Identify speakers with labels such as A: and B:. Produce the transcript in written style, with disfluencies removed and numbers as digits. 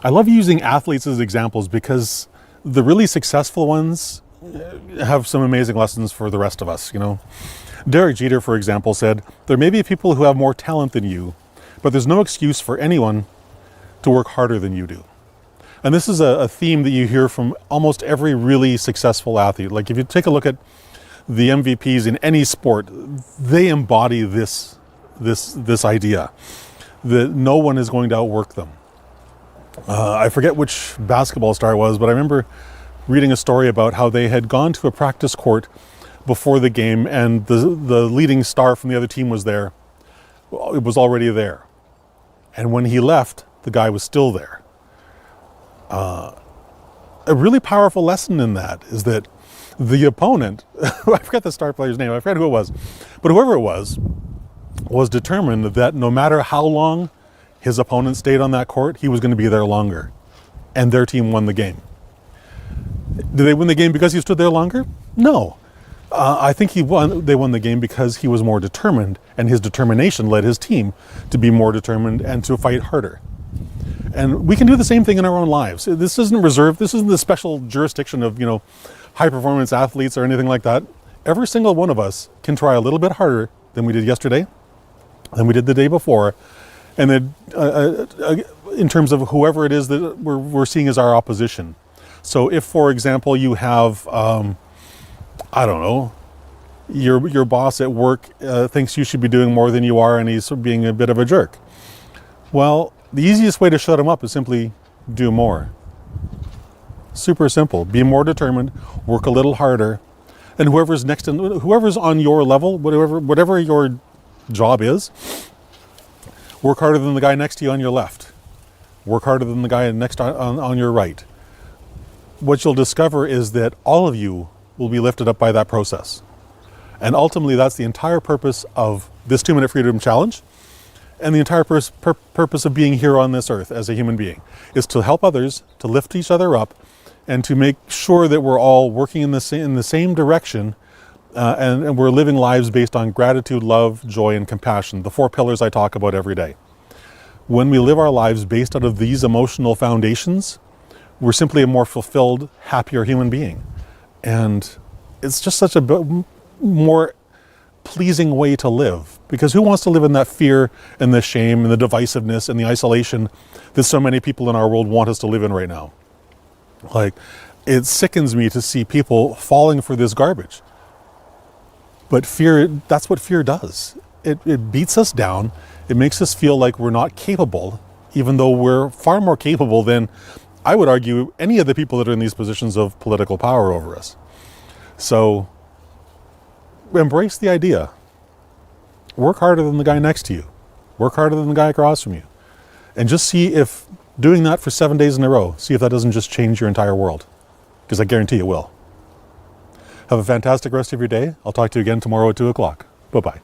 A: I love using athletes as examples because the really successful ones have some amazing lessons for the rest of us, you know. Derek Jeter, for example, said, there may be people who have more talent than you, but there's no excuse for anyone to work harder than you do. And this is a theme that you hear from almost every really successful athlete. Like if you take a look at the MVPs in any sport, they embody this idea that no one is going to outwork them. I forget which basketball star it was, but I remember reading a story about how they had gone to a practice court before the game and the leading star from the other team was there. It was already there. And when he left, the guy was still there. A really powerful lesson in that is that the opponent, I forget the star player's name, I forget who it was, but whoever it was determined that no matter how long his opponent stayed on that court, he was going to be there longer. And their team won the game. Did they win the game because he stood there longer? No. I think they won the game because he was more determined, and his determination led his team to be more determined and to fight harder. And we can do the same thing in our own lives. This isn't reserved, this isn't the special jurisdiction of, you know, high performance athletes or anything like that. Every single one of us can try a little bit harder than we did yesterday, than we did the day before, and then in terms of whoever it is that we're seeing as our opposition. So if, for example, you have, I don't know, your boss at work thinks you should be doing more than you are and he's being a bit of a jerk. Well, the easiest way to shut him up is simply do more. Super simple. Be more determined, work a little harder, and whoever's on your level, whatever your job is, work harder than the guy next to you on your left. Work harder than the guy next on your right. What you'll discover is that all of you will be lifted up by that process. And ultimately, that's the entire purpose of this 2-Minute Freedom Challenge and the entire purpose of being here on this earth as a human being, is to help others, to lift each other up, and to make sure that we're all working in the same direction and we're living lives based on gratitude, love, joy, and compassion, the 4 pillars I talk about every day. When we live our lives based out of these emotional foundations, we're simply a more fulfilled, happier human being. And it's just such a more pleasing way to live, because who wants to live in that fear and the shame and the divisiveness and the isolation that so many people in our world want us to live in right now? Like, it sickens me to see people falling for this garbage. But fear, that's what fear does. It beats us down. It makes us feel like we're not capable, even though we're far more capable than, I would argue, any of the people that are in these positions of political power over us. So embrace the idea. Work harder than the guy next to you. Work harder than the guy across from you. And just see if doing that for 7 days in a row, see if that doesn't just change your entire world. Because I guarantee it will. Have a fantastic rest of your day. I'll talk to you again tomorrow at 2 o'clock. Bye-bye.